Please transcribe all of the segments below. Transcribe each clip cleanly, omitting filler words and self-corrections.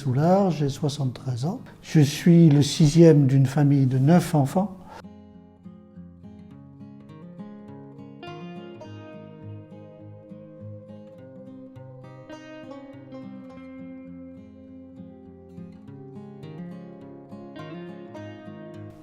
Soulard, j'ai 73 ans. Je suis le 6e d'une famille de 9 enfants.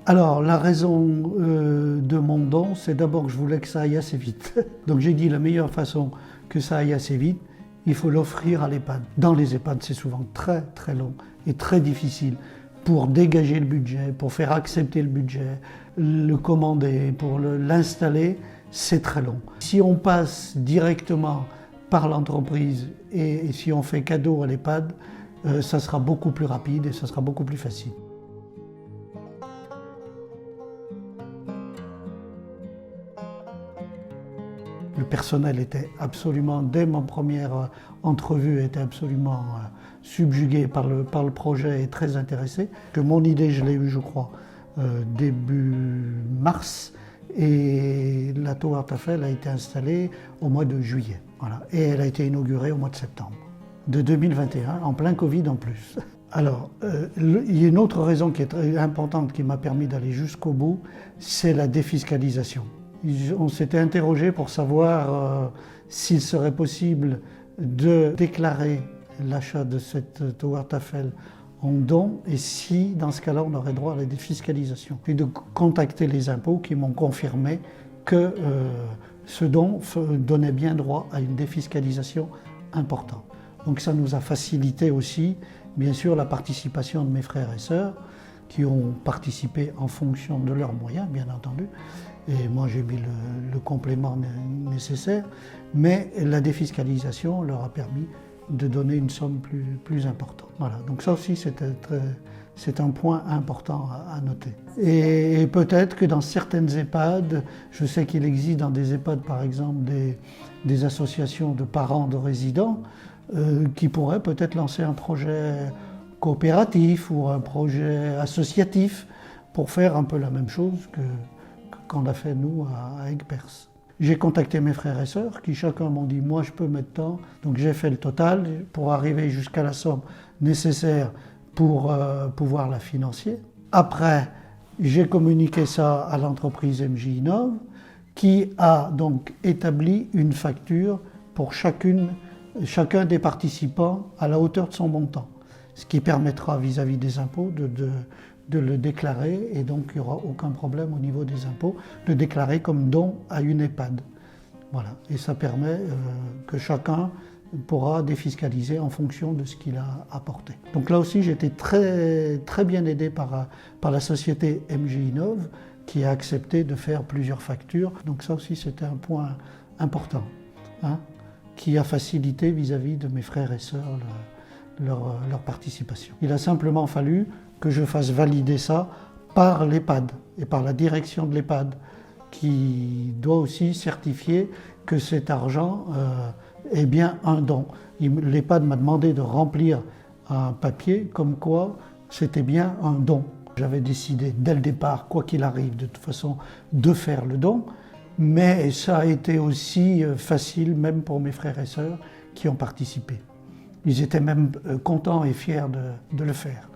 Alors, la raison de mon don, c'est d'abord que je voulais que ça aille assez vite. Donc j'ai dit la meilleure façon que ça aille assez vite, il faut l'offrir à l'EHPAD. Dans les EHPAD, c'est souvent très très long et très difficile pour dégager le budget, pour faire accepter le budget, le commander, pour l'installer, c'est très long. Si on passe directement par l'entreprise et si on fait cadeau à l'EHPAD, ça sera beaucoup plus rapide et ça sera beaucoup plus facile. Le personnel était absolument, dès ma première entrevue, était absolument subjugué par le projet et très intéressé. Que mon idée, je l'ai eue, je crois, début mars, et la Tower Tafel a été installée au mois de juillet. Voilà. Et elle a été inaugurée au mois de septembre de 2021, en plein Covid en plus. Alors, il y a une autre raison qui est très importante qui m'a permis d'aller jusqu'au bout, c'est la défiscalisation. On s'était interrogé pour savoir s'il serait possible de déclarer l'achat de cette Tower Tafel en don et si, dans ce cas-là, on aurait droit à la défiscalisation. Et de contacter les impôts qui m'ont confirmé que ce don donnait bien droit à une défiscalisation importante. Donc ça nous a facilité aussi, bien sûr, la participation de mes frères et sœurs qui ont participé en fonction de leurs moyens, bien entendu. Et moi, j'ai mis le complément nécessaire. Mais la défiscalisation leur a permis de donner une somme plus importante. Voilà. Donc ça aussi, c'est un point important à noter. Et peut-être que dans certaines EHPAD, je sais qu'il existe dans des EHPAD, par exemple, des associations de parents de résidents qui pourraient peut-être lancer un projet coopératif ou un projet associatif pour faire un peu la même chose qu'on a fait nous à Aigues-Perses. J'ai contacté mes frères et sœurs qui chacun m'ont dit moi je peux mettre tant, donc j'ai fait le total pour arriver jusqu'à la somme nécessaire pour pouvoir la financer. Après, j'ai communiqué ça à l'entreprise MJ Innov qui a donc établi une facture pour chacun des participants à la hauteur de son montant, ce qui permettra vis-à-vis des impôts de le déclarer et donc il n'y aura aucun problème au niveau des impôts de déclarer comme don à une EHPAD. Voilà. Et ça permet que chacun pourra défiscaliser en fonction de ce qu'il a apporté. Donc là aussi j'ai été très, très bien aidé par la société MJ Innov qui a accepté de faire plusieurs factures. Donc ça aussi c'était un point important qui a facilité vis-à-vis de mes frères et sœurs leur participation. Il a simplement fallu que je fasse valider ça par l'EHPAD et par la direction de l'EHPAD qui doit aussi certifier que cet argent est bien un don. L'EHPAD m'a demandé de remplir un papier comme quoi c'était bien un don. J'avais décidé dès le départ, quoi qu'il arrive, de toute façon, de faire le don, mais ça a été aussi facile même pour mes frères et sœurs qui ont participé. Ils étaient même contents et fiers de le faire.